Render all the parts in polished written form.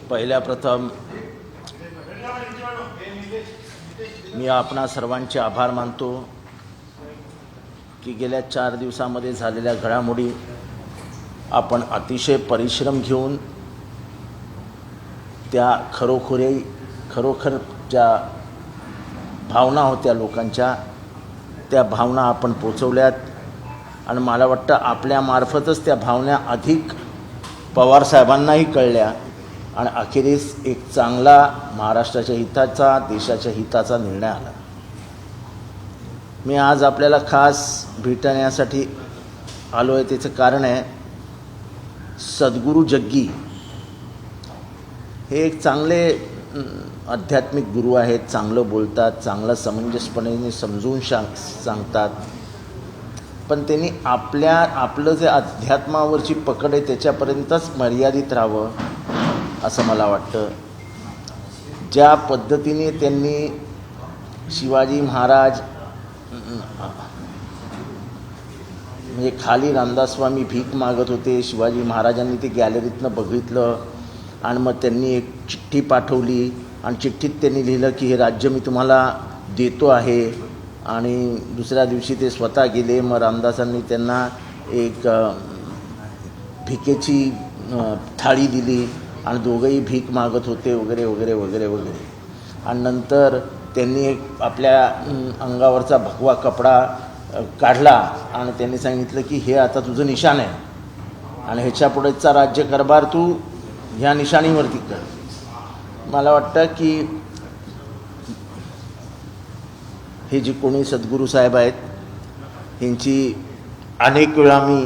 पहिल्या प्रथम मी आपणा सर्वांचे आभार मानतो की गेल्या 4 दिवसांमध्ये झालेल्या घडामोडी आपण अतिशय परिश्रम घेऊन त्या खरोखर ज्या भावना होत्या लोकांच्या त्या भावना आपण पोचवल्यात आणि मला वाटतं आपल्यामार्फतच त्या भावना अधिक पवारसाहेबांनाही कळल्या आणि अखेरीस एक चांगला महाराष्ट्राच्या हिताचा देशाच्या हिताचा निर्णय आला। मी आज आपल्याला खास भेटण्यासाठी आलो आहे त्याचं कारण आहे सद्गुरू जग्गी हे एक चांगले आध्यात्मिक गुरु आहेत, चांगलं बोलतात, चांगलं समंजसपणे समजून सांगतात, पण त्यांनी आपलं जे अध्यात्मावरची पकड आहे त्याच्यापर्यंतच मर्यादित राहावं असं मला वाटतं। ज्या पद्धतीने त्यांनी शिवाजी महाराज म्हणजे खाली रामदास स्वामी भीक मागत होते, शिवाजी महाराजांनी ते गॅलरीतनं बघितलं आणि मग त्यांनी एक चिठ्ठी पाठवली आणि चिठ्ठीत त्यांनी लिहिलं की हे राज्य मी तुम्हाला देतो आहे आणि दुसऱ्या दिवशी ते स्वतः गेले। मग रामदासांनी त्यांना एक भिकेची थाळी दिली आणि दोघंही भीक मागत होते वगैरे वगैरे वगैरे वगैरे आणि नंतर त्यांनी एक आपल्या अंगावरचा भगवा कपडा काढला आणि त्यांनी सांगितलं की हे आता तुझं निशाण आहे आणि ह्याच्या पुढेचा राज्यकारभार तू ह्या निशाणीवरती कर। मला वाटतं की हे जे कोणी सद्गुरू साहेब आहेत ह्यांची अनेक वेळा मी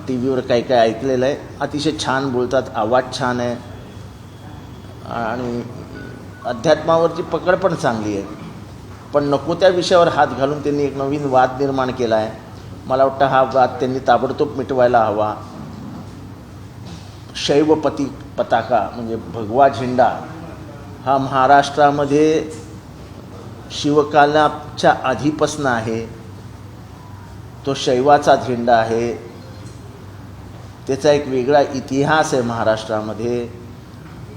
टी व्हीवर काही ऐकलेलं आहे। अतिशय छान बोलतात, आवाज छान आहे आणि अध्यात्मावरची पकड पण चांगली आहे, पण नको त्या विषयावर हात घालून त्यांनी एक नवीन वाद निर्माण केला आहे। मला वाटतं हा वाद त्यांनी ताबडतोब मिटवायला हवा। शैव पताका म्हणजे भगवा झेंडा हा महाराष्ट्रामध्ये शिवकालाच्या आधीपासून आहे, तो शैवाचा झेंडा आहे, त्याचा एक वेगळा इतिहास आहे महाराष्ट्रामध्ये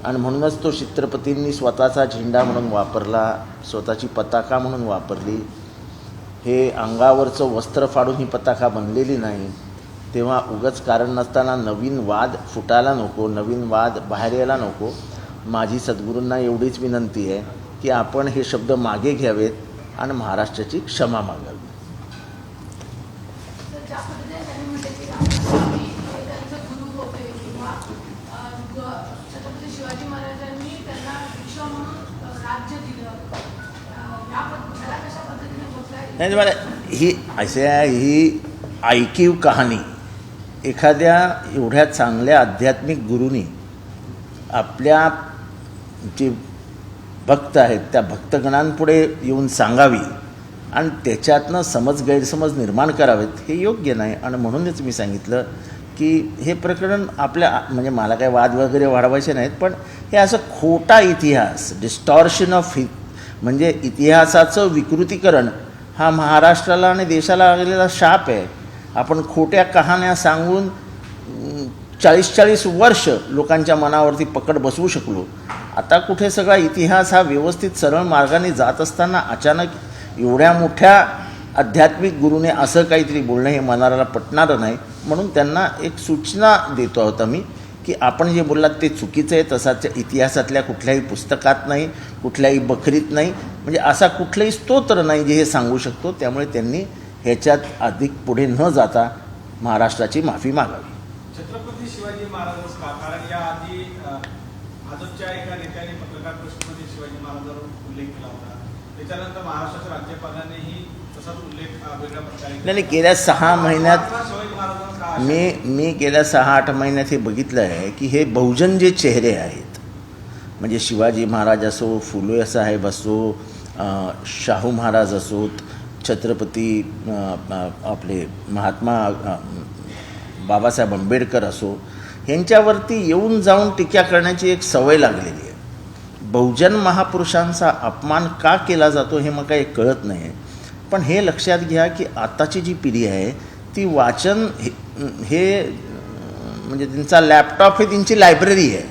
आणि म्हणूनच तो छत्रपतींनी स्वतःचा झेंडा म्हणून वापरला, स्वतःची पताका म्हणून वापरली। हे अंगावरचं वस्त्र फाडून ही पताका बनलेली नाही। तेव्हा उगाच कारण नसताना नवीन वाद फुटायला नको, नवीन वाद बाहेर यायला नको। माझी सद्गुरूंना एवढीच विनंती आहे की आपण हे शब्द मागे घ्यावेत आणि महाराष्ट्राची क्षमा मागावी। नाही मला ही ऐकीव कहाणी एखाद्या एवढ्या चांगल्या आध्यात्मिक गुरूंनी आपल्या जे भक्त आहेत त्या भक्तगणांपुढे येऊन सांगावी आणि त्याच्यातनं गैरसमज निर्माण करावेत हे योग्य नाही। आणि म्हणूनच मी सांगितलं की हे प्रकरण आपल्या म्हणजे मला काय वाद वगैरे वाढवायचे नाहीत, पण हे असं खोटा इतिहास डिस्टॉर्शन ऑफ म्हणजे इतिहासाचं विकृतीकरण हा महाराष्ट्राला आणि देशाला लागलेला शाप आहे। आपण खोट्या कहाण्या सांगून 40 वर्ष लोकांच्या मनावरती पकड बसवू शकलो। आता कुठे सगळा इतिहास हा व्यवस्थित सरळ मार्गाने जात असताना अचानक एवढ्या मोठ्या आध्यात्मिक गुरूने असं काहीतरी बोलणं हे मनाला पटणारं नाही। म्हणून त्यांना एक सूचना देतो आहोत मी की आपण जे बोललात ते चुकीचं आहे, तसाच इतिहासातल्या कुठल्याही पुस्तकात नाही, कुठल्याही बखरीत नाही, म्हणजे असा कुठलाही स्तोत्र नाही जे हे सांगू शकतो। त्यामुळे त्यांनी ह्याच्यात अधिक पुढे न जाता महाराष्ट्राची माफी मागावी। छत्रपती शिवाजी महाराजच का? कारण याआधी भाजपच्या एका नेत्याने पत्रकार परिषदेमध्ये शिवाजी महाराजांवर उल्लेख केला होता, त्याच्यानंतर महाराष्ट्राच्या राज्यपालांनीही तसाच उल्लेख वेगळ्या प्रकारे नाही गेल्या 6 महिन्यात मी गेल्या 6-8 महिन्यात हे बघितलं आहे की हे बहुजन जे चेहरे आहेत म्हणजे शिवाजी महाराज असो, फुले साहेब असो, शाहू महाराज असोत, छत्रपती आपले महात्मा बाबासाहेब आंबेडकर असो, ह्यांच्यावरती येऊन जाऊन टीका करण्याची एक सवय लागलेली आहे। बहुजन महापुरुषांचा अपमान का केला जातो हे मग काही कळत नाही। पण हे लक्षात घ्या की आताची जी पिढी आहे ती वाचन हे म्हणजे त्यांचा लॅपटॉप हे त्यांची लायब्ररी आहे।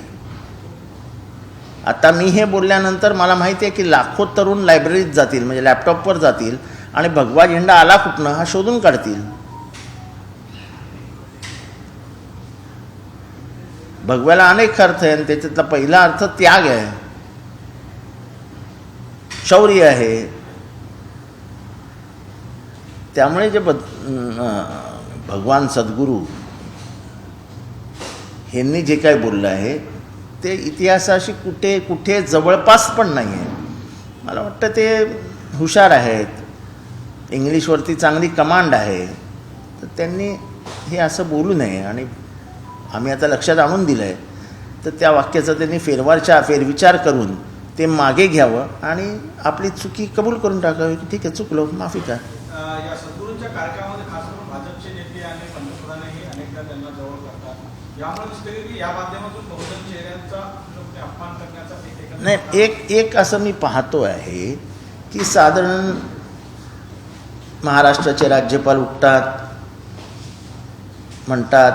आता मी हे बोलल्यानंतर मला माहिती आहे की लाखो तरुण लायब्ररीत जातील, म्हणजे लॅपटॉपवर जातील आणि भगवा झेंडा आला कुठनं हा शोधून काढतील. भगव्याला अनेक अर्थ आहे आणि त्याच्यातला पहिला अर्थ त्याग आहे, शौर्य आहे. त्यामुळे जे भगवान सद्गुरू ह्यांनी जे काय बोललं आहे ते इतिहासाशी कुठे जवळपास पण नाही आहे. मला वाटतं ते हुशार आहेत, इंग्लिशवरती चांगली कमांड आहे, तर त्यांनी हे असं बोलू नये. आणि आम्ही आता लक्षात आणून दिलं आहे तर त्या वाक्याचा त्यांनी फेरविचार करून ते मागे घ्यावं आणि आपली चुकी कबूल करून टाकावी की ठीक आहे चुकलो, माफी करा. या सद्गुरूंच्या कार्यक्रमामध्ये खास करून भाजपचे नेते आणि पंतप्रधानही अनेकदा त्यांना जवळ करतात. यामुळे दिसते की या माध्यमातून बहुजन चेहऱ्यांचा अपमान करण्याचा नाही, एक असं मी पाहतो आहे की साधारण महाराष्ट्राचे राज्यपाल उठतात, म्हणतात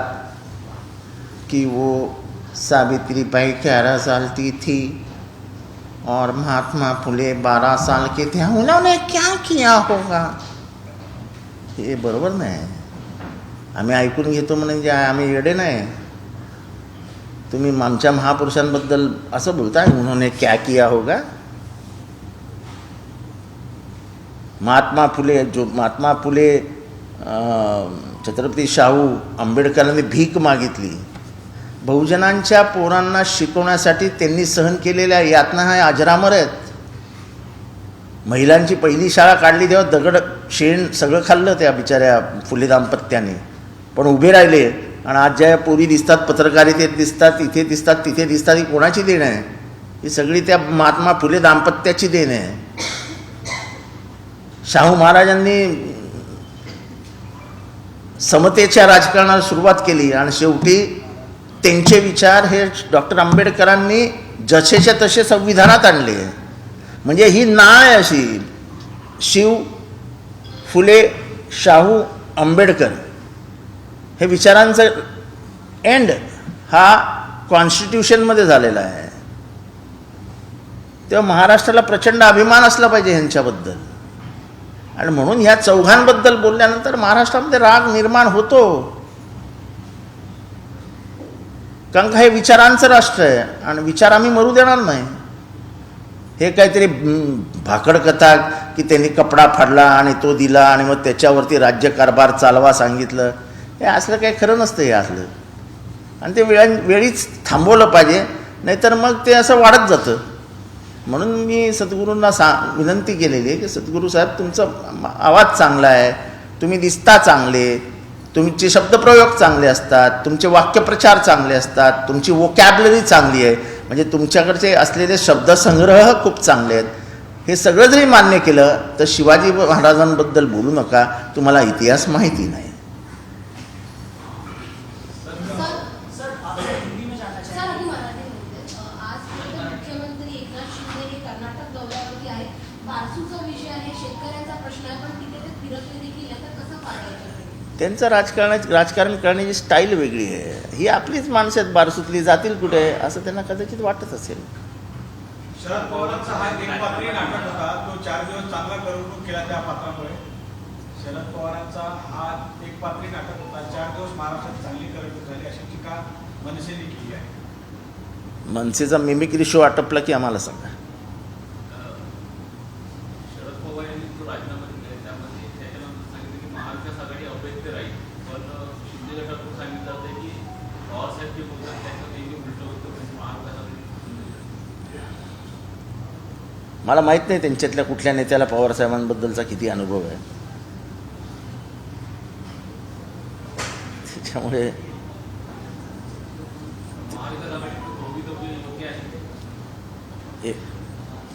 कि वो सावित्रीबाई 11 साल की थी और महात्मा फुले 12 साल के थे, उन्होंने क्या किया होगा. हे बरोबर नाही. आम्ही ऐकून घेतो म्हणजे आम्ही येडे नाही. तुम्ही आमच्या महापुरुषांबद्दल असं बोलताय, उन्होंने क्या किया होगा. महात्मा फुले छत्रपती शाहू आंबेडकरांनी भीक मागितली. बहुजनांच्या पोरांना शिकवण्यासाठी त्यांनी सहन केलेल्या यातना हा अजरामर आहेत. महिलांची पहिली शाळा काढली तेव्हा दगड शेण सगळं खाल्लं त्या बिचाऱ्या फुले दाम्पत्याने, पण उभे राहिले. आणि आज ज्या पोरी दिसतात, पत्रकारितेत दिसतात, इथे दिसतात, तिथे दिसतात, ही कोणाची देण आहे? ही सगळी त्या महात्मा फुले दाम्पत्याची देण आहे. शाहू महाराजांनी समतेच्या राजकारणाला सुरुवात केली आणि शेवटी त्यांचे विचार हे डॉक्टर आंबेडकरांनी जसेच्या तसे संविधानात आणले. म्हणजे ही नाळ आहे अशी, शिव, फुले, शाहू, आंबेडकर हे विचारांचं एंड हा कॉन्स्टिट्यूशनमध्ये झालेला आहे. तेव्हा महाराष्ट्राला प्रचंड अभिमान असला पाहिजे ह्यांच्याबद्दल. आणि म्हणून ह्या चौघांबद्दल बोलल्यानंतर महाराष्ट्रामध्ये राग निर्माण होतो, कारण का हे विचारांचं राष्ट्र आहे आणि विचार आम्ही मरू देणार नाही. हे काहीतरी भाकड कथा की त्यांनी कपडा फाडला आणि तो दिला आणि मग त्याच्यावरती राज्यकारभार चालवा सांगितलं, हे असलं काही खरं नसतं. हे असलं आणि ते वेळीच थांबवलं पाहिजे, नाहीतर मग ते असं वाढत जातं. म्हणून मी सद्गुरूंना विनंती केलेली आहे की सद्गुरू साहेब, तुमचा आवाज चांगला आहे, तुम्ही दिसता चांगले, तुमचे शब्दप्रयोग चांगले असतात, तुमचे वाक्यप्रचार चांगले असतात, तुमची वोकॅबलरी चांगली आहे, म्हणजे तुमच्याकडचे असलेले शब्दसंग्रह खूप चांगले आहेत. हे सगळं जरी मान्य केलं तर शिवाजी महाराजांबद्दल बोलू नका, तुम्हाला इतिहास माहिती नाही. त्यांचं राजकारण करण्याची स्टाईल वेगळी आहे. ही आपलीच माणसं आहेत बारसूतली, जातील कुठे असं त्यांना कदाचित वाटत असेल. शरद पवारांचा हा एकपात्री नाटक होता, तो 4 दिवस चांगला करमणूक केला त्या पात्रामुळे. शरद पवारांचा हा एकपात्री नाटक होता, 4 दिवस महाराष्ट्रात चांगली करमणूक झाली, अशी टीका मनसेने केली आहे. मनसेचा मिमिक्री शो आटपला की आम्हाला सांगा. शरद पवार यांनी जो राजीनामा दिला त्यामध्ये त्याच्यानंतर सांगितलं की महाविकास आघाडी अवैध राहील, पण शिंदे गटातून सांगितलं होतं की पवारसाहेब जे बोलतात त्याचं नेहमी उलटं होतं, म्हणजे महाविकास आघाडी. मला माहीत नाही त्यांच्यातल्या कुठल्या नेत्याला पवारसाहेबांबद्दलचा किती अनुभव आहे, त्याच्यामुळे महाविकास आघाडी भवितव्य योग्य आहे.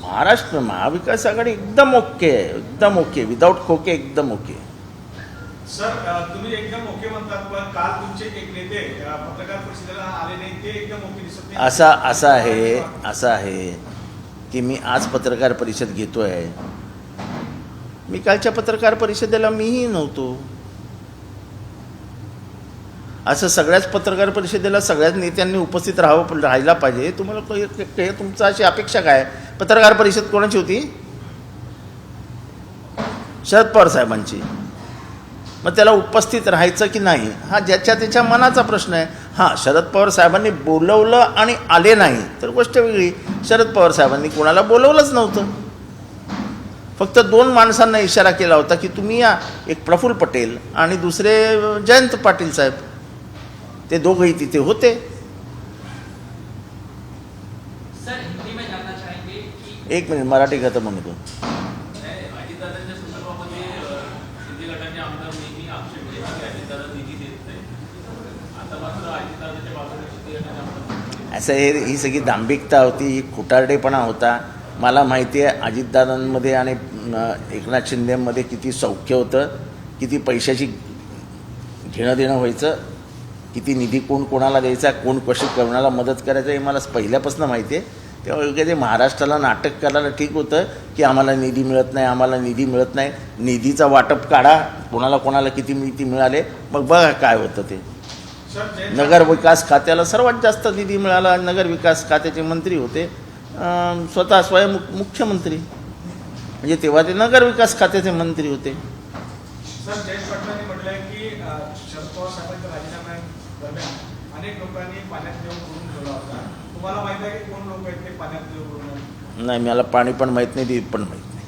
महाराष्ट्र महाविकास आघाडी एकदम ओके आहे, एकदम ओके, विदाऊट खोके एकदम ओके. सर, तुम्ही एकदम ओके म्हणतात, पण काल तुमचे एक नेते पत्रकार परिषदेला आले नाही, ते एकदम ओके दिसत नाही. असं आहे की मी आज पत्रकार परिषद घेतो आहे, मी कालच्या पत्रकार परिषदेला मीही नव्हतो. असं सगळ्याच पत्रकार परिषदेला सगळ्याच नेत्यांनी उपस्थित राहायला पाहिजे. तुम्हाला तुमचं अशी अपेक्षा काय? पत्रकार परिषद कोणाची होती? शरद पवार साहेबांची. मग त्याला उपस्थित राहायचं की नाही हा त्याच्या मनाचा प्रश्न आहे. हां, शरद पवार साहेबांनी बोलवलं आणि आले नाही तर गोष्ट वेगळी. शरद पवार साहेबांनी कोणाला बोलवलंच नव्हतं. फक्त 2 माणसांना इशारा केला होता की तुम्ही या, एक प्रफुल्ल पटेल आणि दुसरे जयंत पाटील साहेब. ते दोघंही तिथे होते. सर हिंदी में जानना चाहेंगे कि एक मिनिट, मराठी खातं म्हणतो. अजितदादांच्या संदर्भामध्ये शिंदे गटाचे आमदार नेहमी आक्षेप घेतात की अजितदादा निधी देत नाही. आता मात्र अजितदादाच्या बाजूने शिंदे गटाचे आमदार असं ही सगळी दांभिकता होती, ही खोटारडेपणा होता. मला माहिती आहे अजितदादांमध्ये आणि एकनाथ शिंदेमध्ये किती सौख्य होतं, किती पैशाची घेणं देणं व्हायचं, किती निधी कोण कोणाला द्यायचा, कोण कशी कोणाला मदत करायचं हे मला पहिल्यापासून माहिती आहे. तेव्हा ते महाराष्ट्राला नाटक करायला ठीक होतं की आम्हाला निधी मिळत नाही, आम्हाला निधी मिळत नाही. निधीचा वाटप काढा, कोणाला किती निधी मिळाले, मग बघा काय होतं ते. सर नगर विकास खात्याला सर्वात जास्त निधी मिळाला. नगर विकास खात्याचे मंत्री होते स्वतः स्वयं मुख्यमंत्री, म्हणजे तेव्हा ते नगर विकास खात्याचे मंत्री होते. सर जयंत पाटलांनी म्हटलंय की शरद पवार साहेबांच्या राजीनाम्या दरम्यान अनेक लोकांनी पाण्यात देऊन बुडून ठेवला होता. तुम्हाला माहिती आहे की कोण लोक आहेत ते पाण्यात देऊन बुडून? नाही, मला पाणी पण माहीत नाही, ती पण माहीत नाही.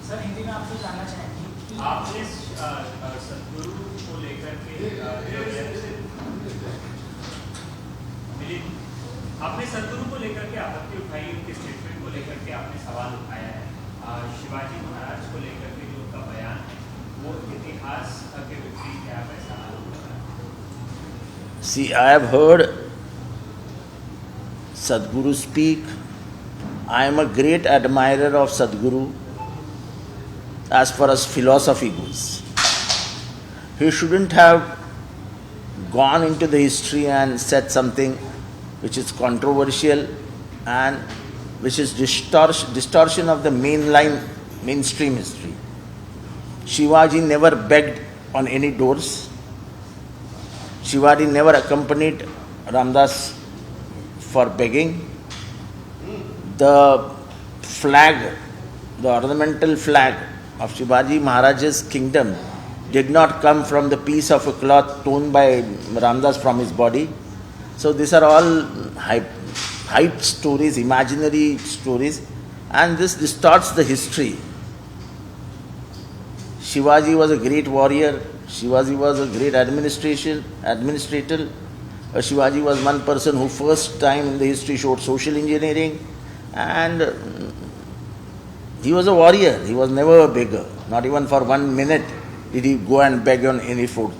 सर हिंदी में आपसे जानना चाहेंगे कि आपने सदगुरु को लेकर के आपने सदगुरु को लेकर के आपत्ति उठाई, उनके स्टेटमेंट को लेकर के आपने सवाल उठाया है. शिवाजी महाराज को लेकर के जो उनका बयान है वो इतिहास के विपरीत है, आप ऐसा आरोप कर रहे हैं. See, I have heard Sadhguru speak. I am a great admirer of Sadhguru as far as philosophy goes. He shouldn't have gone into the history and said something which is controversial and which is distortion of the mainstream history. Shivaji never begged on any doors. Shivaji never accompanied Ramdas for begging. The flag, the ornamental flag of Shivaji Maharaj's kingdom did not come from the piece of a cloth torn by Ramdas from his body. So these are all hyped stories, imaginary stories, and this distorts the history. Shivaji was a great warrior. Shivaji was a great administrator. Shivaji was one person who first time in the history showed social engineering, and he was a warrior. He was never a beggar. Not even for 1 minute did he go and beg on any food,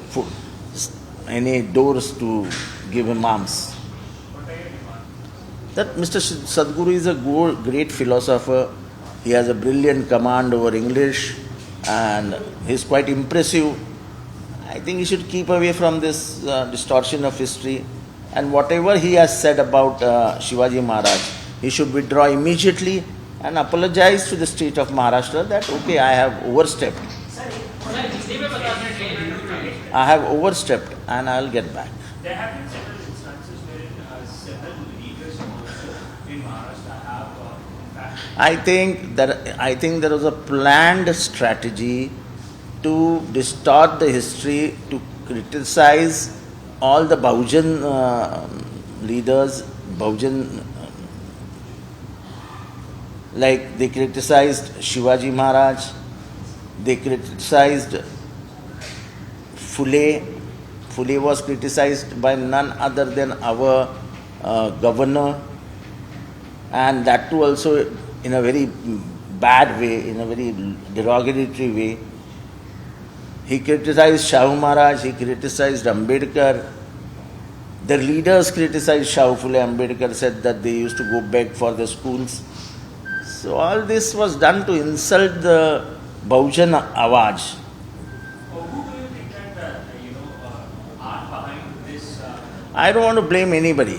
any doors to give him alms. That Mr. Sadhguru is a great philosopher. He has a brilliant command over English and he is quite impressive. I think he should keep away from this distortion of history, and whatever he has said about Shivaji Maharaj, he should withdraw immediately and apologize to the state of Maharashtra that okay, I have overstepped. Sir Hindi में बता दें. I have overstepped and I'll get back. There have been several instances wherein several leaders also in Maharashtra have, in fact, I think there was a planned strategy to distort the history, to criticize all the Bahujan leaders, like they criticized Shivaji Maharaj, they criticized Phule. Phule was criticized by none other than our governor, and that too also in a very bad way, in a very derogatory way. He criticized Shahu Maharaj, he criticized Ambedkar. The leaders criticized Shahu Phule. Ambedkar said that they used to go beg for the schools. So all this was done to insult the Bahujan Awaj. who do you think that, are behind this? I don't want to blame anybody.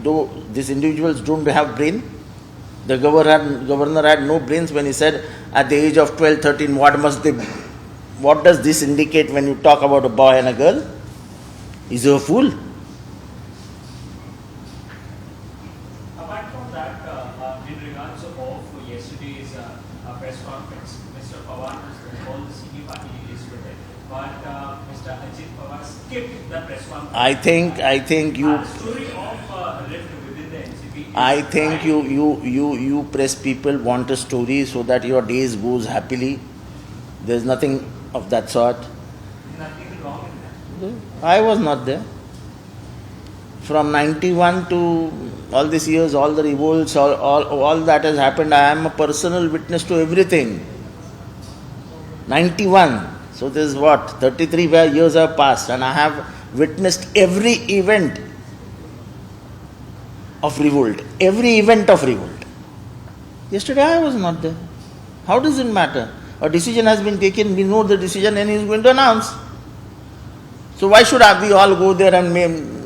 Though these individuals don't have brain. The governor had no brains when he said at the age of 12, 13, what must they what does this indicate when you talk about a boy and a girl? Is he a fool? Apart from that, in regards of yesterday's press conference, Mr. Pawar has called the senior party leaders with it, but Mr. Ajit Pawar skipped the press conference. I think you. The story of rift within the NCP. I think you press people want a story so that your days goes happily. There's nothing of that sort. Nothing wrong in that. I was not there. From 91 to all these years, all the revolts, all that has happened, I am a personal witness to everything. 91. So this is what? 33 years have passed and I have witnessed every event of revolt. Every event of revolt. Yesterday I was not there. How does it matter? A decision has been taken, we know the decision and he is going to announce. So why should we all go there and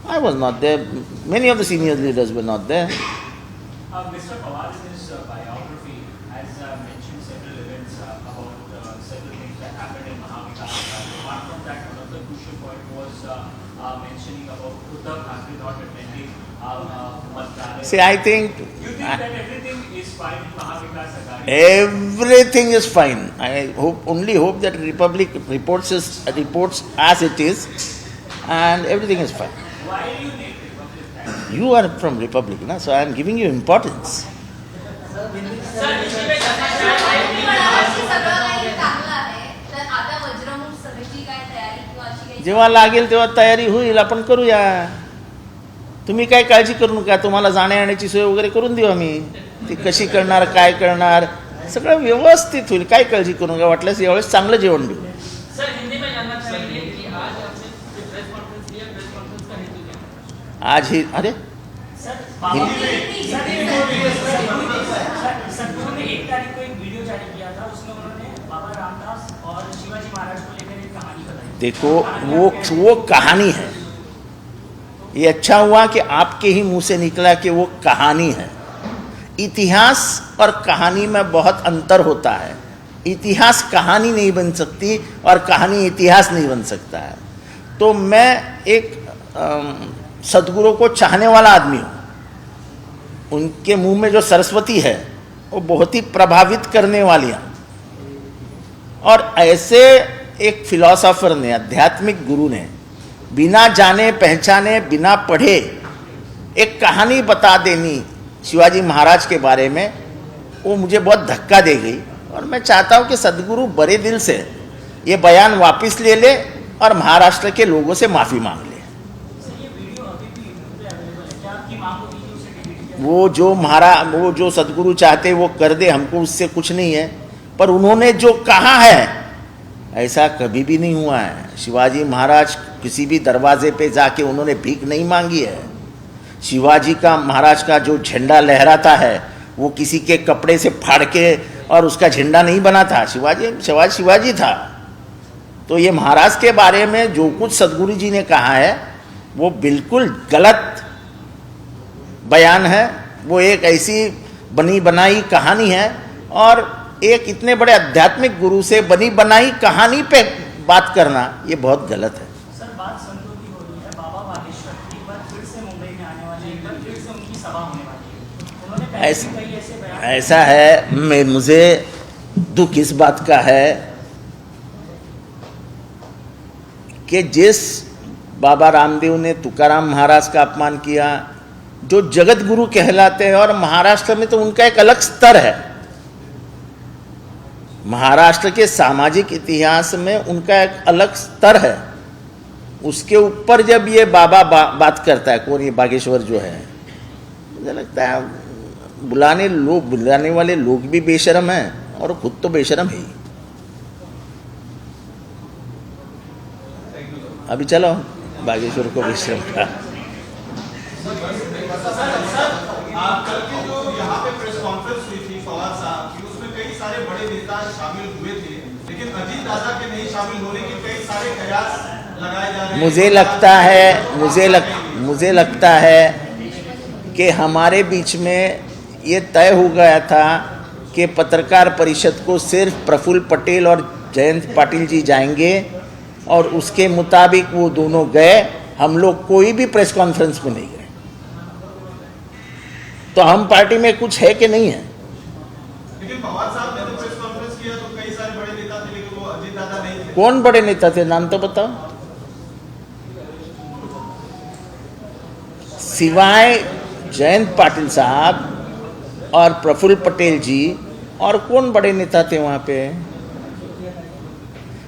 I was not there. Many of the senior leaders were not there. Mr. Pawar in his biography has mentioned several events about several things that happened in Mahavikas. Apart from that, one of the crucial point was mentioning about Uddhav Thackeray not attending Mattaraya. See, I think You think that everything is fine in Mahavikas Aghadi? everything is fine. I only hope that Republic reports as it is and everything is fine. Why do you name Republic that? You are from Republic, na? So I am giving you importance. Sir Hindi में जाना चाहेंगे सगळं काही चांगलं आहे तर आता वज्रमुख सभेची काय तयारी किंवा अशी काही जेव्हा लागेल तेव्हा तयारी होईल, आपण करूया. तुम्ही काय काळजी करू नका, तुम्हाला जाण्या येण्याची सोय वगैरे करून देऊ आम्ही. ती कशी करणार, काय करणार, सगळं व्यवस्थित होईल. काय काळजी करू नका, वाटल्यास यावेळेस चांगलं जेवण देऊ. सर हिंदी में जानना चाहेंगे कि आज आपने जो प्रेस कॉन्फ्रेंस किया प्रेस कॉन्फ्रेंस का हेतु क्या है? आज ही अरे सदगुरु ने 1 तारीख को एक वीडियो जारी किया था, उसमें उन्होंने बाबा रामदास और शिवाजी महाराज को लेकर एक कहानी बताई. देखो वो कहानी है. ये अच्छा हुआ कि आपके ही मुंह से निकला कि वो कहानी है. इतिहास और कहानी में बहुत अंतर होता है. इतिहास कहानी नहीं बन सकती और कहानी इतिहास नहीं बन सकता है. तो मैं एक सदगुरु को चाहने वाला आदमी हूँ. उनके मुंह में जो सरस्वती है वो बहुत ही प्रभावित करने वाली है. और ऐसे एक फिलॉसफर ने, आध्यात्मिक गुरु ने बिना जाने पहचाने, बिना पढ़े एक कहानी बता देनी शिवाजी महाराज के बारे में, वो मुझे बहुत धक्का दे गई. और मैं चाहता हूँ कि सदगुरु बड़े दिल से ये बयान वापस ले ले और महाराष्ट्र के लोगों से माफ़ी मांग ले. सर ये वीडियो अभी भी यूट्यूब पे अवेलेबल है, क्या आपकी मांग होगी कि उसे डिलीट किया? वो जो सदगुरु चाहते वो कर दे, हमको उससे कुछ नहीं है. पर उन्होंने जो कहा है ऐसा कभी भी नहीं हुआ है. शिवाजी महाराज किसी भी दरवाजे पे जाके उन्होंने भीख नहीं मांगी है. शिवाजी का महाराज का जो झंडा लहराता है वो किसी के कपड़े से फाड़ के और उसका झंडा नहीं बना था. शिवाजी था. तो ये महाराज के बारे में जो कुछ सदगुरु जी ने कहा है वो बिल्कुल गलत बयान है. वो एक ऐसी बनी बनाई कहानी है और एक इतने बड़े आध्यात्मिक गुरु से बनी बनाई कहानी पे बात करना ये बहुत गलत है. सर बात संतों की हो रही है. बाबा बागेश्वर एक बार फिर से मुंबई में आने वाले, एक बार फिर से उनकी सभा होने वाली है. उन्होंने पहले भी कई ऐसे बयान ऐसा है. मुझे दुख इस बात का है कि जिस बाबा रामदेव ने तुकाराम महाराज का अपमान किया, जो जगत गुरु कहलाते हैं, और महाराष्ट्र में तो उनका एक अलग स्तर है. महाराष्ट्र के सामाजिक इतिहास में उनका एक अलग स्तर है. उसके ऊपर जब ये बाबा बात करता है, कौन ये बागेश्वर जो है, मुझे लगता है बुलाने वाले लोग भी बेशरम हैं और खुद तो बेशरम है ही. अभी चलो बागेश्वर को बेशरम का. आप कल के जो यहाँ पे प्रेस कॉन्फ्रेंस हुई थी पवार साहब की, उसमें कई सारे बड़े नेता शामिल हुए थे, लेकिन अजीत दादा के नहीं शामिल होने के कई सारे कयास लगाए जा रहे हैं. मुझे लगता है कि हमारे बीच में ये तय हो गया था कि पत्रकार परिषद को सिर्फ प्रफुल्ल पटेल और जयंत पाटिल जी जाएंगे, और उसके मुताबिक वो दोनों गए। हम लोग कोई भी प्रेस कॉन्फ्रेंस में नहीं गए। तो हम पार्टी में कुछ है कि नहीं है? लेकिन पवार साहब ने तो प्रेस कॉन्फ्रेंस किया तो कई सारे बड़े नेता थे, लेकिन वो अजीत दादा नहीं थे। कौन बड़े नेता थे, नाम तो बताओ। सिवाय जयंत पाटिल साहब और प्रफुल्ल पटेल जी, और कौन बड़े नेता थे वहां पे?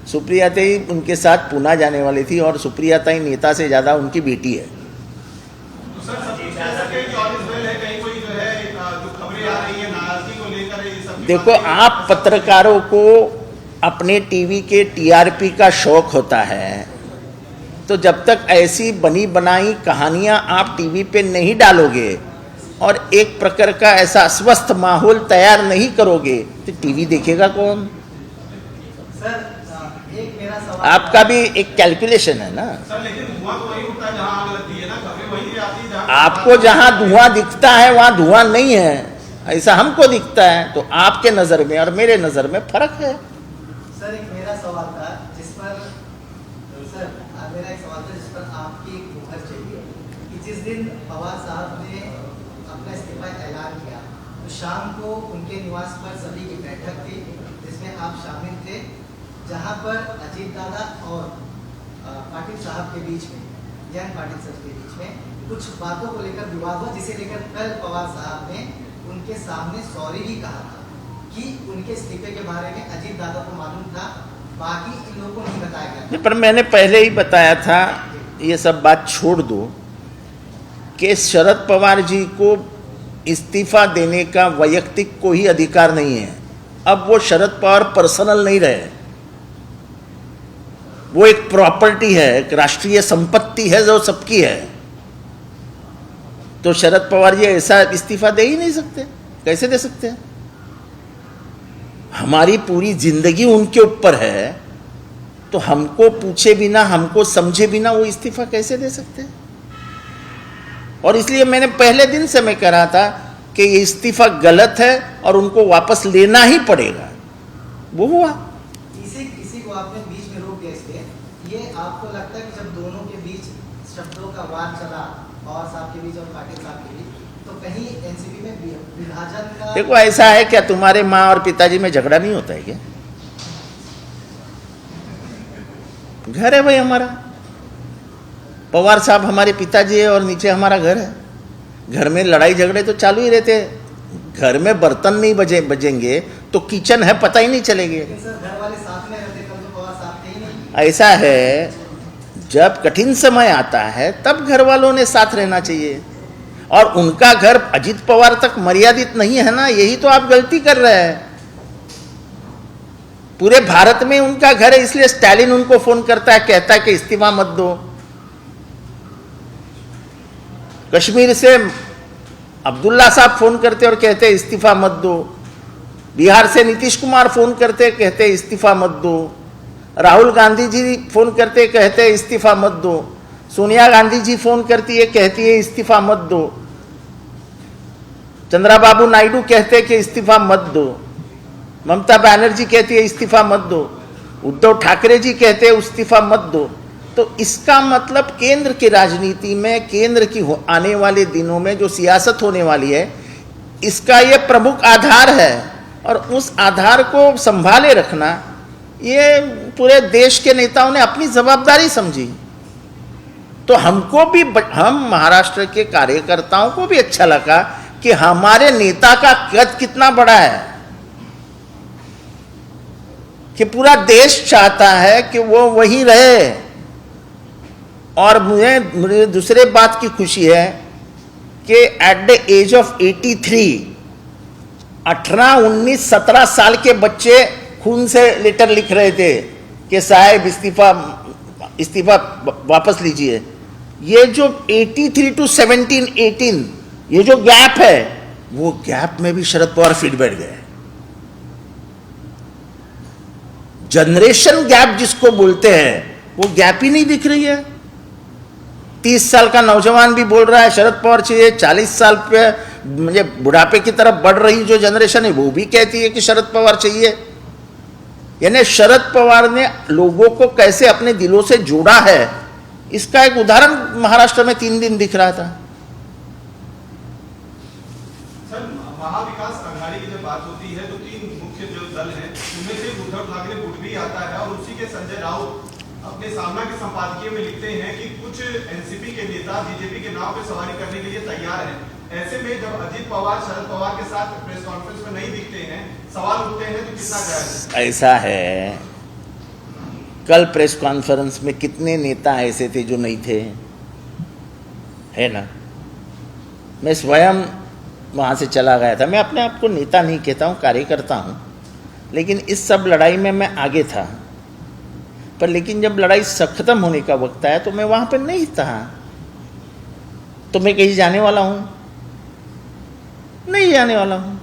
सुप्रिया ताई उनके साथ पूना जाने वाली थी, और सुप्रिया ताई नेता से ज्यादा उनकी बेटी है। तो सर सब कुछ ऐसा कहीं कि ऑल इज वेल है, कहीं कोई जो है जो खबरें आ रही है नाराजगी को लेकर ये सब। देखो, आप पत्रकारों को अपने टीवी के टीआरपी का शौक होता है, तो जब तक ऐसी बनी बनाई कहानियां आप टीवी पे नहीं डालोगे और एक प्रकार का ऐसा स्वस्थ माहौल तैयार नहीं करोगे, तो टीवी देखेगा कौन? सर एक मेरा सवाल आपका भी एक कैलकुलेशन है ना। सर लेकिन धुआं तो वही उठता है जहां आग लगती है ना, खबरें वही आती है जहां। आपको जहां धुआं दिखता है वहां धुआं नहीं है, ऐसा हमको दिखता है। तो आपके नजर में और मेरे नजर में फर्क है। सर एक मेरा सवाल था जिस पर सर मेरा एक सवाल था जिस पर आपकी एक मुहर चाहिए कि जिस दिन पवार साहब ने अपना इस्तीफा ऐलान किया तो शाम को उनके निवास पर सभी की बैठक थी जिसमें आप शामिल थे, जहां पर अजीत दादा और पाटिल साहब के बीच में, जयंत पाटिल साहब के बीच में कुछ बातों को लेकर विवाद हुआ, जिसे लेकर कल पवार साहब ने उनके सामने सॉरी भी कहा था कि उनके इस्तीफे के बारे में अजीत दादा को मालूम था, बाकी इन लोगों को नहीं बताया गया। पर मैंने पहले ही बताया था, ये सब बात छोड़ दो, कि शरद पवार जी को इस्तीफा देने का वैयक्तिक कोई अधिकार नहीं है। अब वो शरद पवार पर्सनल नहीं रहे, वो एक प्रॉपर्टी है, एक राष्ट्रीय संपत्ति है जो सबकी है। तो शरद पवार जी ऐसा इस्तीफा दे ही नहीं सकते। कैसे दे सकते हैं? हमारी पूरी जिंदगी उनके ऊपर है, तो हमको पूछे बिना, हमको समझे बिना वो इस्तीफा कैसे दे सकते हैं? और इसलिए मैंने पहले दिन से मैं कह रहा था कि ये इस्तीफा गलत है और उनको वापस लेना ही पड़ेगा। वो हुआ। इसी को आपने बीच में रोक दिया। इसलिए ये आपको लगता है कि जब दोनों के बीच शब्दों का वार चला, पवार साहब के बीच और पाटिल साहब के बीच, तो कहीं एनसीपी में विभाजन का? देखो, ऐसा है क्या, तुम्हारे माँ और पिताजी में झगड़ा नहीं होता है क्या? घर है भाई हमारा, पवार साहब हमारे पिताजी है और नीचे हमारा घर है। घर में लड़ाई झगड़े तो चालू ही रहते हैं। घर में बर्तन नहीं बजेंगे तो किचन है पता ही नहीं चलेंगे। सर घर वाले साथ में रहते, कल तो पवार साहब थे ही नहीं। ऐसा है, जब कठिन समय आता है तब घर वालों ने साथ रहना चाहिए, और उनका घर अजीत पवार तक मर्यादित नहीं है ना, यही तो आप गलती कर रहे हैं। पूरे भारत में उनका घर है, इसलिए स्टालिन उनको फोन करता है, कहता है कि इस्तीफा मत दो। कश्मीर से अब्दुल्ला साहब फोन करते और कहते इस्तीफा मत दो। बिहार से नीतीश कुमार फोन करते, कहते इस्तीफा मत दो। राहुल गांधी जी फोन करते, कहते इस्तीफा मत दो। सोनिया गांधी जी फोन करती है, कहती है इस्तीफा मत दो। चंद्राबाबू नायडू कहते कि इस्तीफा मत दो। ममता बनर्जी कहती है इस्तीफा मत दो। उद्धव ठाकरे जी कहते हैं इस्तीफा मत दो। तो इसका मतलब केंद्र की राजनीति में, केंद्र की आने वाले दिनों में जो सियासत होने वाली है, इसका ये प्रमुख आधार है, और उस आधार को संभाले रखना ये पूरे देश के नेताओं ने अपनी जवाबदारी समझी। तो हमको भी, हम महाराष्ट्र के कार्यकर्ताओं को भी अच्छा लगा कि हमारे नेता का कद कितना बड़ा है, कि पूरा देश चाहता है कि वो वहीं रहे। और मुझे दूसरे बात की खुशी है कि एट द एज ऑफ 83, 18, 19, 17 साल के बच्चे खून से लेटर लिख रहे थे कि साहब इस्तीफा वापस लीजिए। ये जो 83 to 17, 18 ये जो गैप है, वो गैप में भी शरद पवार फिट बैठ गए। जनरेशन गैप जिसको बोलते हैं, वो गैप ही नहीं दिख रही है। 30 साल का नौजवान भी बोल रहा है शरद पवार चाहिए, 40 साल पे मुझे बुढ़ापे की तरफ बढ़ रही जो जनरेशन है वो भी कहती है कि शरद पवार चाहिए। यानी शरद पवार ने लोगों को कैसे अपने दिलों से जोड़ा है, इसका एक उदाहरण महाराष्ट्र में 3 दिन दिख रहा था। सर, महाविकास अघाड़ी की जब बात होती है तो 3 मुख्य जो दल हैं उनमें से उद्धव ठाकरे गुट भी आता है और उसी के संजय राउत अपने सामना के संपादकीय में लिखते हैं कि कुछ एनसीपी के नेता बीजेपी के नाव पे सवारी करने के लिए तैयार हैं। ऐसे में जब अजीत पवार शरद पवार के साथ प्रेस कॉन्फ्रेंस में नहीं दिखते हैं, सवाल उठते हैं, तो कितना जायज है? ऐसा है, कल प्रेस कॉन्फ्रेंस में कितने नेता ऐसे थे जो नहीं थे, है ना? मैं स्वयं वहाँ से चला गया था। मैं अपने आप को नेता नहीं कहता हूँ, कार्यकर्ता हूँ, लेकिन इस सब लड़ाई में मैं आगे था। पर लेकिन जब लड़ाई खत्म होने का वक्त आया तो मैं वहाँ पर नहीं था। तो मैं कहीं जाने वाला हूँ? नहीं जाने वाला हूँ।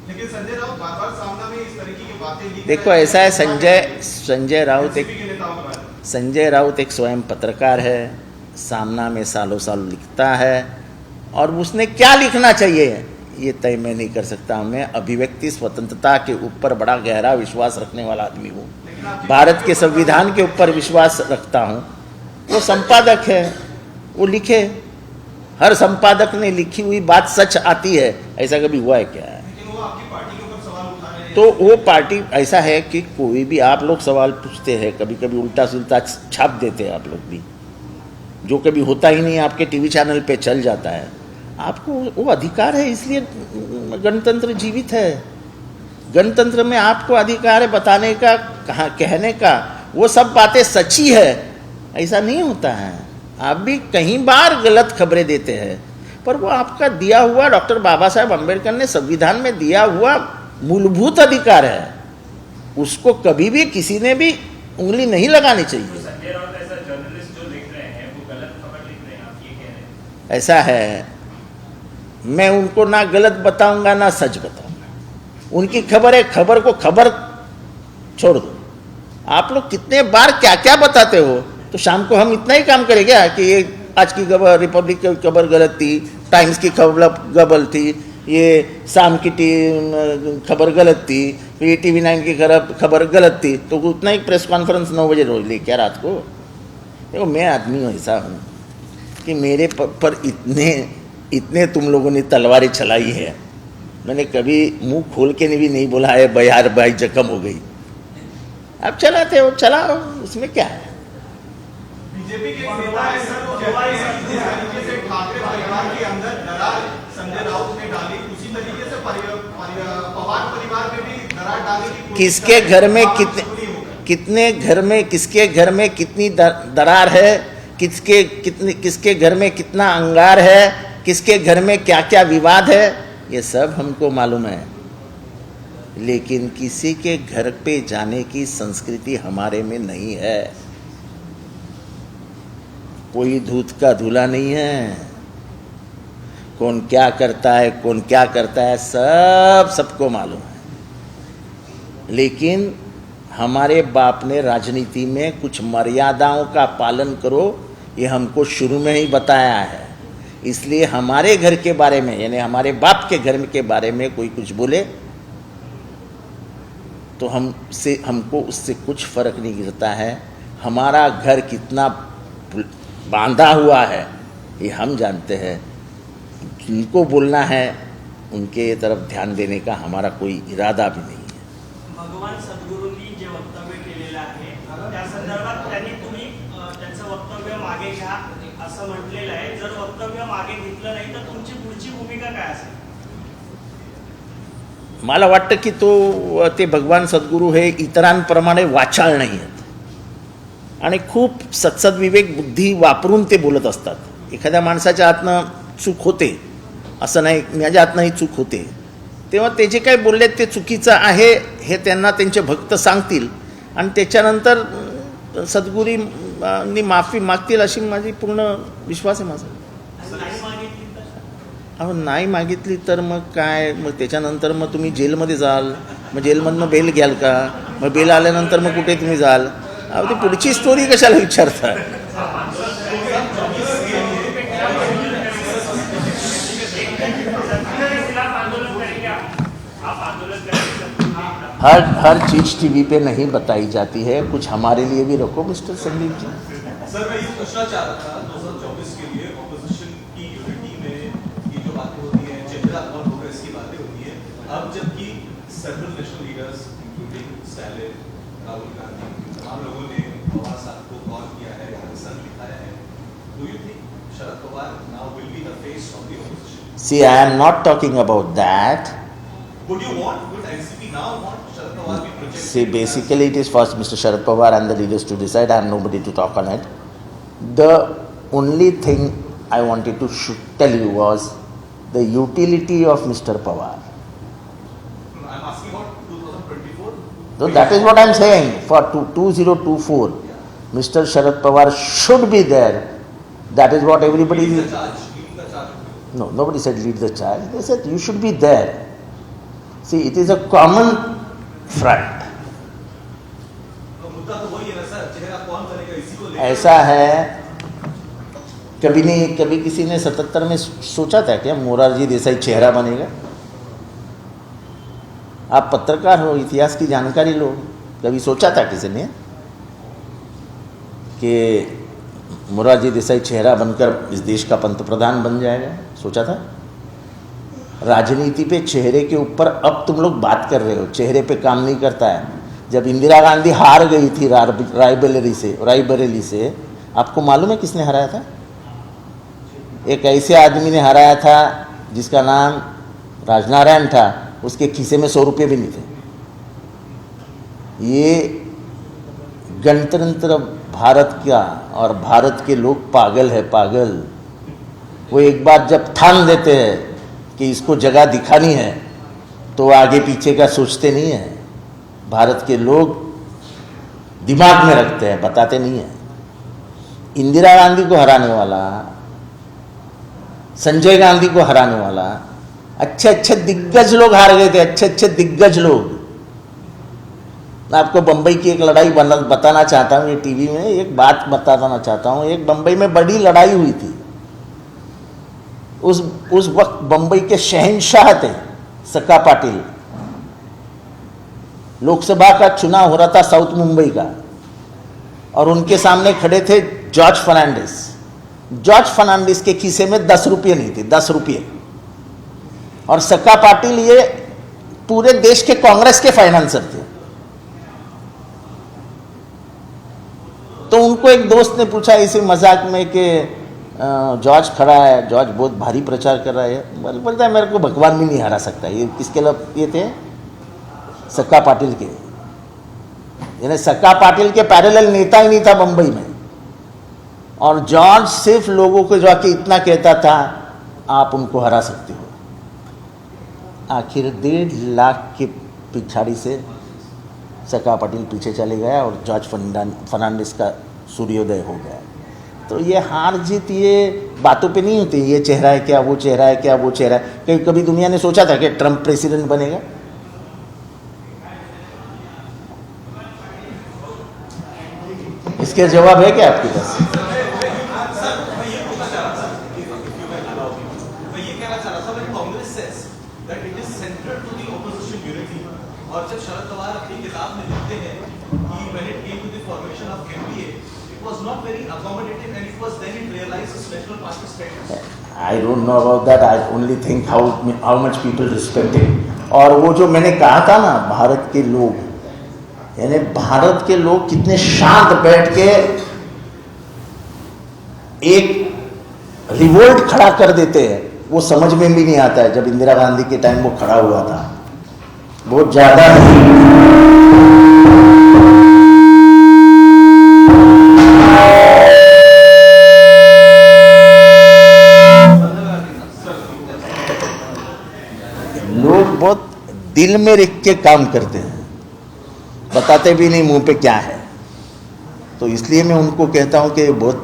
लेकिन संजय राउत बार-बार सामना में इस तरीके की बातें लिख रहे हैं। देखो ऐसा है, संजय राउत एनसीपी के नेताओं के बारे में। संजय राउत एक स्वयं पत्रकार है, सामना में सालों साल लिखता है, और उसने क्या लिखना चाहिए ये तय मैं नहीं कर सकता। मैं अभिव्यक्ति स्वतंत्रता के ऊपर बड़ा गहरा विश्वास रखने वाला आदमी हूँ, भारत के संविधान के ऊपर विश्वास रखता हूँ। वो संपादक है, वो लिखे, हर संपादक ने लिखी हुई बात सच आती है, ऐसा कभी हुआ है क्या? लेकिन वो आपकी पार्टी के ऊपर सवाल उठा रहे हैं। तो वो पार्टी ऐसा है कि कोई भी आप लोग सवाल पूछते हैं, कभी कभी उल्टा सुल्टा छाप देते हैं आप लोग भी, जो कभी होता ही नहीं, आपके टीवी चैनल पे चल जाता है। आपको वो अधिकार है, इसलिए गणतंत्र जीवित है। गणतंत्र में आपको अधिकार है बताने का, कहाँ कहने का, वो सब बातें सच्ची है, ऐसा नहीं होता है। आप भी कई बार गलत खबरें देते हैं, पर वो आपका दिया हुआ, डॉक्टर बाबा साहेब अम्बेडकर ने संविधान में दिया हुआ मूलभूत अधिकार है, उसको कभी भी किसी ने भी उंगली नहीं लगानी चाहिए। तो संजय राउत ऐसा जर्नलिस्ट जो लिख रहे हैं वो गलत खबर लिख रहे हैं, आप ये कह रहे हैं? ऐसा है, मैं उनको ना गलत बताऊंगा ना सच बताऊंगा। उनकी खबर है, खबर को खबर छोड़ दो। आप लोग कितने बार क्या क्या बताते हो, तो शाम को हम इतना ही काम करेंगे कि ये आज की खबर, रिपब्लिक की खबर गलत थी, टाइम्स की खबर गलत थी, ये शाम की खबर गलत थी, ये TV9 की खबर गलत थी, तो उतना ही प्रेस कॉन्फ्रेंस 9 बजे रोज ले क्या रात को? देखो मैं आदमी ऐसा हूँ कि मेरे पर इतने तुम लोगों ने तलवारें चलाई है, मैंने कभी मुंह खोल के भी नहीं बोला है यार भाई जख्म हो गई। आप चलाते हो, चलाओ, उसमें क्या है? बीजेपी के नेता है सर, वो कहते हैं कि जिस तरीके से ठाकरे परिवार के अंदर दरार संजय राउत ने डाली, उसी तरीके से पवार परिवार में भी दरार डालने की कोशिश किसके घर में कितने घर में, किसके घर में कितनी दरार है, किसके घर में कितना अंगार है, किसके घर में क्या क्या विवाद है, ये सब हमको मालूम है। लेकिन किसी के घर पे जाने की संस्कृति हमारे में नहीं है। कोई दूध का धुला नहीं है, कौन क्या करता है, कौन क्या करता है, सबको मालूम है। लेकिन हमारे बाप ने राजनीति में कुछ मर्यादाओं का पालन करो, ये हमको शुरू में ही बताया है। इसलिए हमारे घर के बारे में, यानी हमारे बाप के घर के बारे में कोई कुछ बोले तो हमको उससे कुछ फर्क नहीं गिरता है। हमारा घर कितना बांधा हुआ है ये हम जानते हैं। जिनको बोलना है उनके तरफ ध्यान देने का हमारा कोई इरादा भी नहीं है। भगवान सद्गुरूंनी जे वक्तव्य केलेलं आहे त्या संदर्भात त्यांनी तुम्ही त्यांचं वक्तव्य मागे घ्या असं म्हटलेलं आहे। जर वक्तव्य मागे घेतलं नाही तर तुमची पुढची भूमिका काय असेल? मला वाटतं की ते भगवान सद्गुरू हे इतरांप्रमाणे वाचाळ नाही आहेत आणि खूप सत्सद्विवेक बुद्धी वापरून ते बोलत असतात। एखाद्या माणसाच्या हातनं चूक होते असं नाही, माझ्या हातनंही चूक होते, तेव्हा ते जे काही बोलले ते चुकीचं आहे हे त्यांना त्यांचे भक्त सांगतील आणि त्याच्यानंतर सद्गुरूंनी माफी मागतील अशी माझी पूर्ण विश्वास आहे माझा। अहो नाही मागितली तर मग काय, मग त्याच्यानंतर मग तुम्ही जेलमध्ये जाल, मग जेलमधनं बेल घ्याल का, मग बेल आल्यानंतर मग कुठे तुम्ही जाल? अहो ती पुढची स्टोरी कशाला विचारता? हर चीज़ टीवी पे नहीं बताई जाती है, कुछ हमारे लिए भी रखो मिस्टर संदीप जी। सर मैं ये पूछना चाह रहा था 2024 के लिए ऑपोजिशन की यूनिटी में ये जो बातें होती हैं, चेहरा और प्रोग्रेस की बातें होती है, अब जबकि several national leaders including Stalin, Rahul Gandhi, तमाम लोगों ने पवार साहब को कॉल किया है, संग लिखाया है, do you think Sharad Pawar now will be the face of the opposition? See, I am not talking about that. Would NCP now want Sharad Pawar be projected? See, basically it is first Mr. Sharad Pawar and the leaders to decide. I am nobody to talk on it. The only thing I wanted to tell you was the utility of Mr. Pawar. I'm asking about 2024. So that is what I am saying. For 2024, Mr. Sharad Pawar should be there. That is what everybody Leading is. the charge. No, nobody said lead the charge. They said you should be there. See, it is a common front. तो मुद्दा तो वही है ना sir, चेहरा कौन बनेगा इसी को लेकर। ऐसा है, कभी किसी ने 77 में सोचा था क्या मोरारजी देसाई चेहरा बनेगा? आप पत्रकार हो, इतिहास की जानकारी लो, कभी सोचा था किसी ने कि मोरारजी देसाई चेहरा बनकर इस देश का पंतप्रधान बन जाएगा? सोचा था? राजनीति पे चेहरे के ऊपर अब तुम लोग बात कर रहे हो, चेहरे पे काम नहीं करता है। जब इंदिरा गांधी हार गई थी रायबरेली से, आपको मालूम है किसने हराया था? एक ऐसे आदमी ने हराया था जिसका नाम राजनारायण था, उसके खीसे में 100 रुपये भी नहीं थे। ये गणतंत्र भारत का और भारत के लोग पागल है, पागल। वो एक बात जब ठान देते हैं कि इसको जगह दिखानी है तो आगे पीछे का सोचते नहीं है। भारत के लोग दिमाग में रखते हैं, बताते नहीं हैं। इंदिरा गांधी को हराने वाला, संजय गांधी को हराने वाला, अच्छे दिग्गज लोग हार गए थे, अच्छे दिग्गज लोग। मैं आपको बंबई की एक लड़ाई बताना चाहता हूँ, ये टीवी में एक बात बताना चाहता हूँ। एक बंबई में बड़ी लड़ाई हुई थी। उस वक्त बंबई के शहंशाह थे सक्का पाटिल। लोकसभा का चुनाव हो रहा था साउथ मुंबई का, और उनके सामने खड़े थे जॉर्ज फर्नांडिस। जॉर्ज फर्नांडिस के खीसे में 10 रुपये नहीं थे, 10 रुपये। और सक्का पाटिल ये पूरे देश के कांग्रेस के फाइनेंसर थे। तो उनको एक दोस्त ने पूछा इसी मजाक में कि जॉर्ज खड़ा है, जॉर्ज बहुत भारी प्रचार कर रहा है। बोलता है मेरे को भगवान भी नहीं हरा सकता। ये किसके लोग ये थे? सक्का पाटिल के। यानी सक्का पाटिल के पैरेलल नेता ही नहीं था बंबई में। और जॉर्ज सिर्फ लोगों को जाके इतना कहता था, आप उनको हरा सकते हो। आखिर 1.5 लाख के पिछाड़ी से सक्का पाटिल पीछे चले गया और जॉर्ज फर्नांडिस का सूर्योदय हो गया। तो ये हार जीत ये बातों पे नहीं होती। ये चेहरा है क्या, वो चेहरा है क्या, वो चेहरा है। कभी दुनिया ने सोचा था कि ट्रंप प्रेसिडेंट बनेगा? इसके जवाब है क्या आपके पास? और जब शरद पवार अपनी किताब में लिखते हैं कि when it came to the formation of NDA, it was not very accommodative and it was then it realized its national party status. I don't know about that. I only think how much people respect it. और वो जो मैंने कहा था ना, भारत के लोग, यानी भारत के लोग कितने शांत बैठ के एक रिवोल्ट खड़ा कर देते हैं, वो समझ में भी नहीं आता है। जब इंदिरा गांधी के टाइम वो खड़ा हुआ था, बहुत ज्यादा लोग बहुत दिल में रख के काम करते हैं, बताते भी नहीं मुंह पे क्या है। तो इसलिए मैं उनको कहता हूं कि बहुत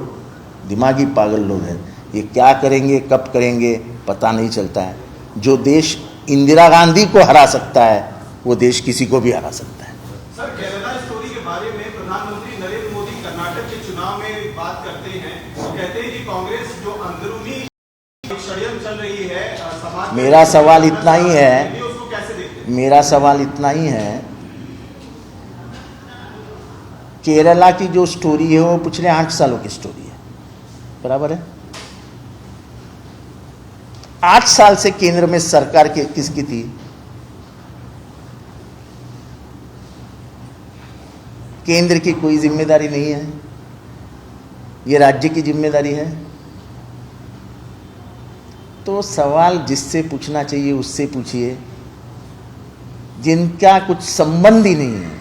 दिमागी पागल लोग हैं। ये क्या करेंगे, कब करेंगे, पता नहीं चलता है। जो देश इंदिरा गांधी को हरा सकता है, वो देश किसी को भी हरा सकता है। सर, केरला स्टोरी के बारे में प्रधानमंत्री नरेंद्र मोदी कर्नाटक के चुनाव में बात करते हैं, कहते हैं कि कांग्रेस जो अंदरूनी षड्यंत्र चल रही है समाज। मेरा सवाल इतना ही है, उसको कैसे देखते हैं? मेरा सवाल इतना ही है केरला की जो स्टोरी है वो पिछले 8 सालों की स्टोरी है, बराबर है। 8 साल से केंद्र में सरकार किसकी थी? केंद्र की कोई जिम्मेदारी नहीं है, ये राज्य की जिम्मेदारी है। तो सवाल जिससे पूछना चाहिए उससे पूछिए, जिनका कुछ संबंध ही नहीं है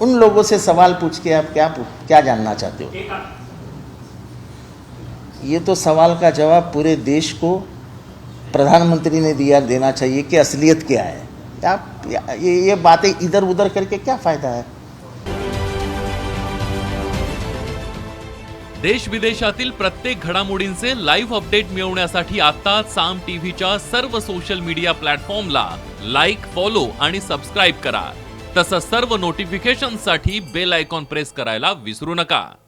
उन लोगों से सवाल पूछ के आप क्या जानना चाहते हो? ये तो सवाल का जवाब पूरे देश को प्रधानमंत्री ने देना चाहिए कि असलियत क्या है। आप ये बातें इधर उधर करके क्या फायदा है? देश विदेशातील प्रत्येक घडामोडींचे लाईव्ह अपडेट मिळवण्यासाठी आता साम टीव्हीच्या सर्व सोशल मीडिया प्लॅटफॉर्मला लाईक, फॉलो आणि सबस्क्राईब करा। तसंच सर्व नोटिफिकेशनसाठी बेल आयकॉन प्रेस करायला विसरू नका।